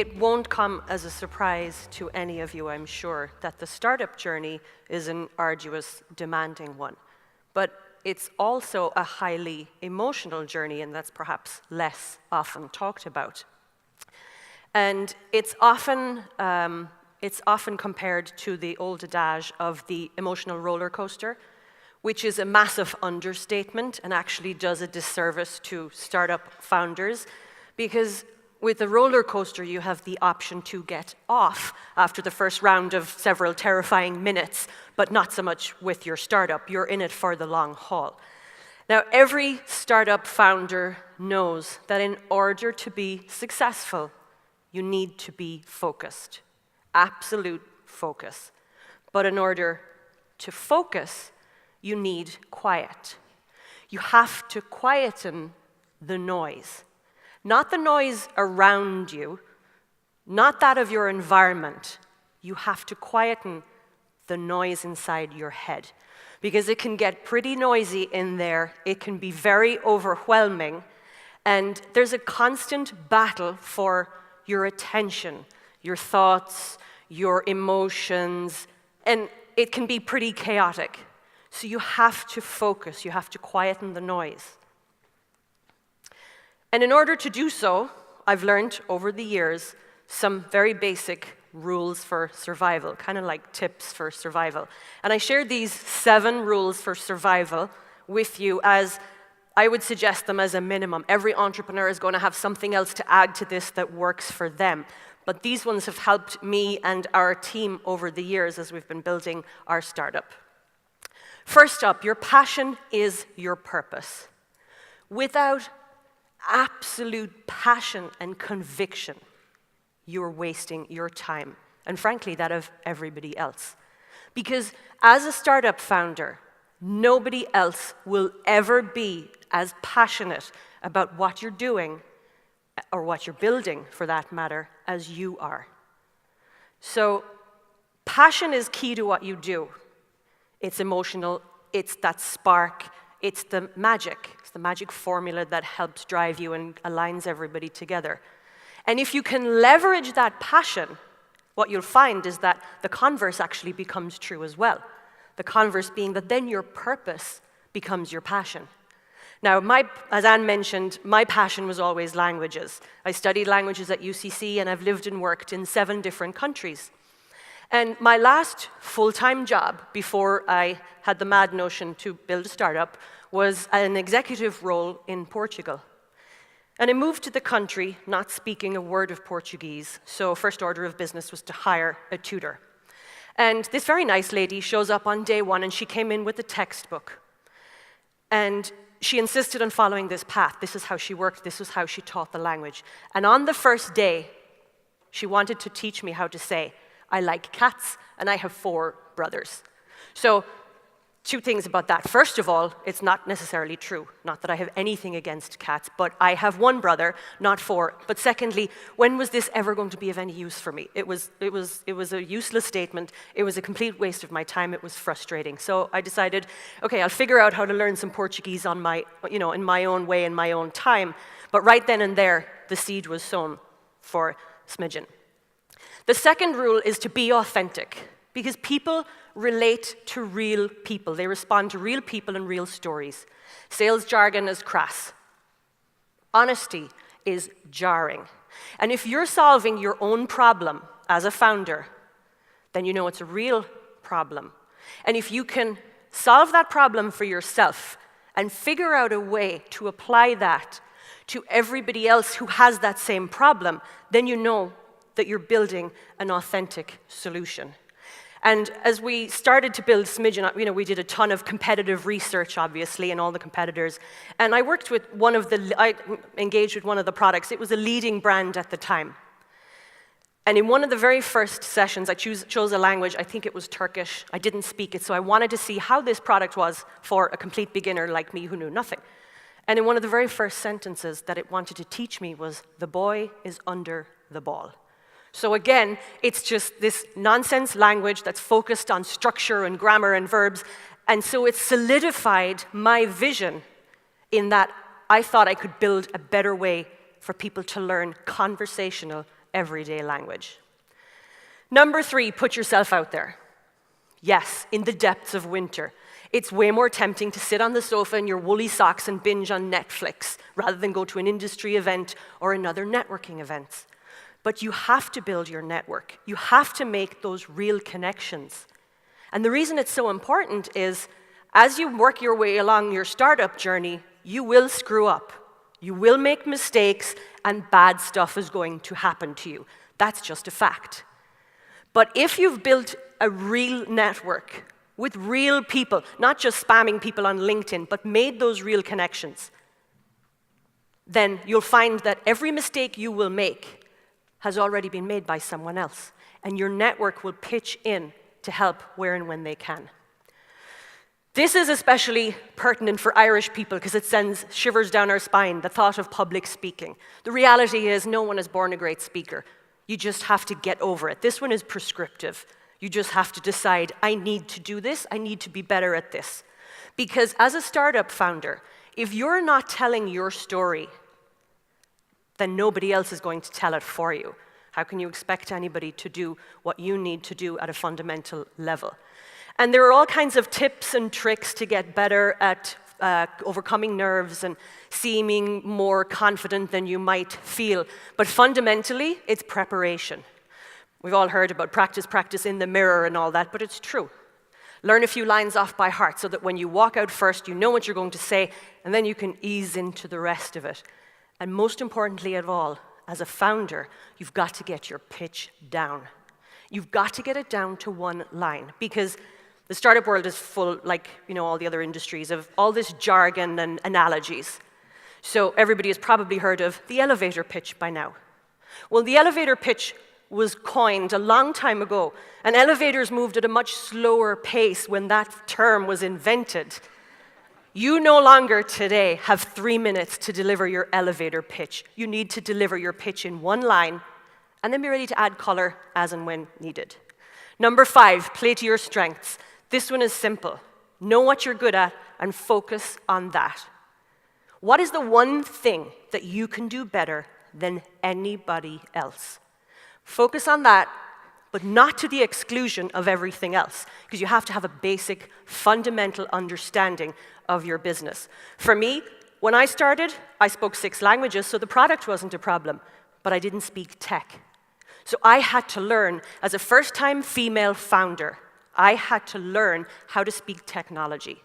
it won't come as a surprise to any of you, I'm sure, that the startup journey is an arduous, demanding one. But it's also a highly emotional journey, and that's perhaps less often talked about. And it's often compared to the old adage of the emotional roller coaster, which is a massive understatement and actually does a disservice to startup founders, because with a roller coaster, you have the option to get off after the first round of several terrifying minutes, but not so much with your startup. You're in it for the long haul. Now, every startup founder knows that in order to be successful, you need to be focused, absolute focus. But in order to focus, you need quiet. You have to quieten the noise. Not the noise around you, not that of your environment. You have to quieten the noise inside your head, because it can get pretty noisy in there. It can be very overwhelming, and there's a constant battle for your attention, your thoughts, your emotions, and it can be pretty chaotic. So you have to focus, you have to quieten the noise. And in order to do so, I've learned over the years some very basic rules for survival, kind of like tips for survival. And I shared these 7 rules for survival with you as I would suggest them as a minimum. Every entrepreneur is going to have something else to add to this that works for them. But these ones have helped me and our team over the years as we've been building our startup. First up, your passion is your purpose. Without absolute passion and conviction, you're wasting your time, and frankly, that of everybody else. Because as a startup founder, nobody else will ever be as passionate about what you're doing, or what you're building, for that matter, as you are. So, passion is key to what you do. It's emotional, it's that spark, it's the magic. It's the magic formula that helps drive you and aligns everybody together. And if you can leverage that passion, what you'll find is that the converse actually becomes true as well. The converse being that then your purpose becomes your passion. Now, as Anne mentioned, my passion was always languages. I studied languages at UCC, and I've lived and worked in 7 different countries. And my last full-time job, before I had the mad notion to build a startup, was an executive role in Portugal. And I moved to the country not speaking a word of Portuguese, so first order of business was to hire a tutor. And this very nice lady shows up on day 1, and she came in with a textbook. And she insisted on following this path. This is how she worked, this was how she taught the language. And on the first day, she wanted to teach me how to say, I like cats, and I have 4 brothers. So, 2 things about that. First of all, it's not necessarily true. Not that I have anything against cats, but I have 1 brother, not 4. But secondly, when was this ever going to be of any use for me? It was a useless statement. It was a complete waste of my time. It was frustrating. So I decided, okay, I'll figure out how to learn some Portuguese on in my own way, in my own time. But right then and there, the seed was sown for Smidgen. The second rule is to be authentic, because people relate to real people. They respond to real people and real stories. Sales jargon is crass. Honesty is jarring. And if you're solving your own problem as a founder, then you know it's a real problem. And if you can solve that problem for yourself and figure out a way to apply that to everybody else who has that same problem, then you know that you're building an authentic solution. And as we started to build Smidgen, we did a ton of competitive research, obviously, and all the competitors. And I engaged with one of the products. It was a leading brand at the time. And in one of the very first sessions, I chose a language. I think it was Turkish. I didn't speak it, so I wanted to see how this product was for a complete beginner like me who knew nothing. And in one of the very first sentences that it wanted to teach me was, "The boy is under the ball." So again, it's just this nonsense language that's focused on structure and grammar and verbs. And so it solidified my vision in that I thought I could build a better way for people to learn conversational everyday language. Number 3, put yourself out there. Yes, in the depths of winter. It's way more tempting to sit on the sofa in your woolly socks and binge on Netflix rather than go to an industry event or another networking event. But you have to build your network. You have to make those real connections. And the reason it's so important is as you work your way along your startup journey, you will screw up. You will make mistakes, and bad stuff is going to happen to you. That's just a fact. But if you've built a real network with real people, not just spamming people on LinkedIn, but made those real connections, then you'll find that every mistake you will make has already been made by someone else, and your network will pitch in to help where and when they can. This is especially pertinent for Irish people because it sends shivers down our spine, the thought of public speaking. The reality is no one is born a great speaker. You just have to get over it. This one is prescriptive. You just have to decide, I need to do this, I need to be better at this. Because as a startup founder, if you're not telling your story, then nobody else is going to tell it for you. How can you expect anybody to do what you need to do at a fundamental level? And there are all kinds of tips and tricks to get better at overcoming nerves and seeming more confident than you might feel. But fundamentally, it's preparation. We've all heard about practice in the mirror and all that, but it's true. Learn a few lines off by heart so that when you walk out first, you know what you're going to say, and then you can ease into the rest of it. And most importantly of all, as a founder, you've got to get your pitch down. You've got to get it down to one line, because the startup world is full, like all the other industries, of all this jargon and analogies. So everybody has probably heard of the elevator pitch by now. Well, the elevator pitch was coined a long time ago, and elevators moved at a much slower pace when that term was invented. You no longer today have 3 minutes to deliver your elevator pitch. You need to deliver your pitch in one line, and then be ready to add color as and when needed. Number 5, play to your strengths. This one is simple. Know what you're good at and focus on that. What is the one thing that you can do better than anybody else? Focus on that, but not to the exclusion of everything else, because you have to have a basic, fundamental understanding of your business. For me, when I started, I spoke 6 languages, so the product wasn't a problem, but I didn't speak tech. So I had to learn, as a first-time female founder, I had to learn how to speak technology.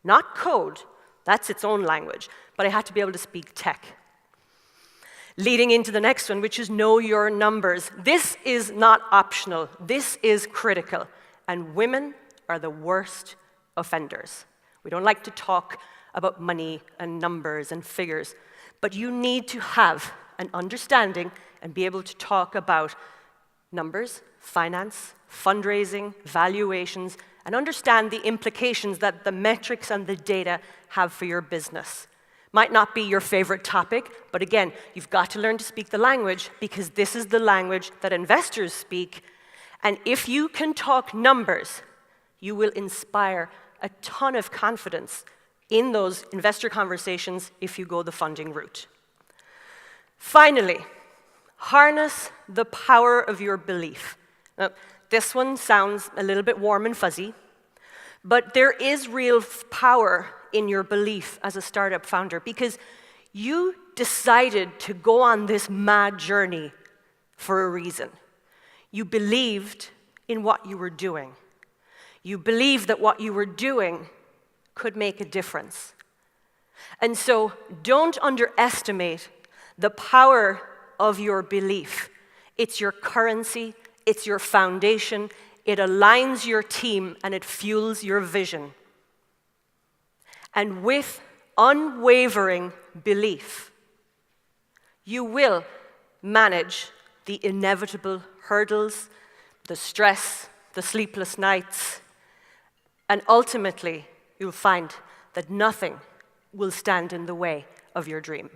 Not code, that's its own language, but I had to be able to speak tech. Leading into the next one, which is know your numbers. This is not optional, this is critical, and women are the worst offenders. We don't like to talk about money and numbers and figures, but you need to have an understanding and be able to talk about numbers, finance, fundraising, valuations, and understand the implications that the metrics and the data have for your business. Might not be your favorite topic, but again, you've got to learn to speak the language because this is the language that investors speak. And if you can talk numbers, you will inspire a ton of confidence in those investor conversations if you go the funding route. Finally, harness the power of your belief. Now, this one sounds a little bit warm and fuzzy, but there is real power in your belief as a startup founder because you decided to go on this mad journey for a reason. You believed in what you were doing. You believed that what you were doing could make a difference. And so don't underestimate the power of your belief. It's your currency, it's your foundation, it aligns your team, and it fuels your vision. And with unwavering belief, you will manage the inevitable hurdles, the stress, the sleepless nights, and ultimately, you'll find that nothing will stand in the way of your dream.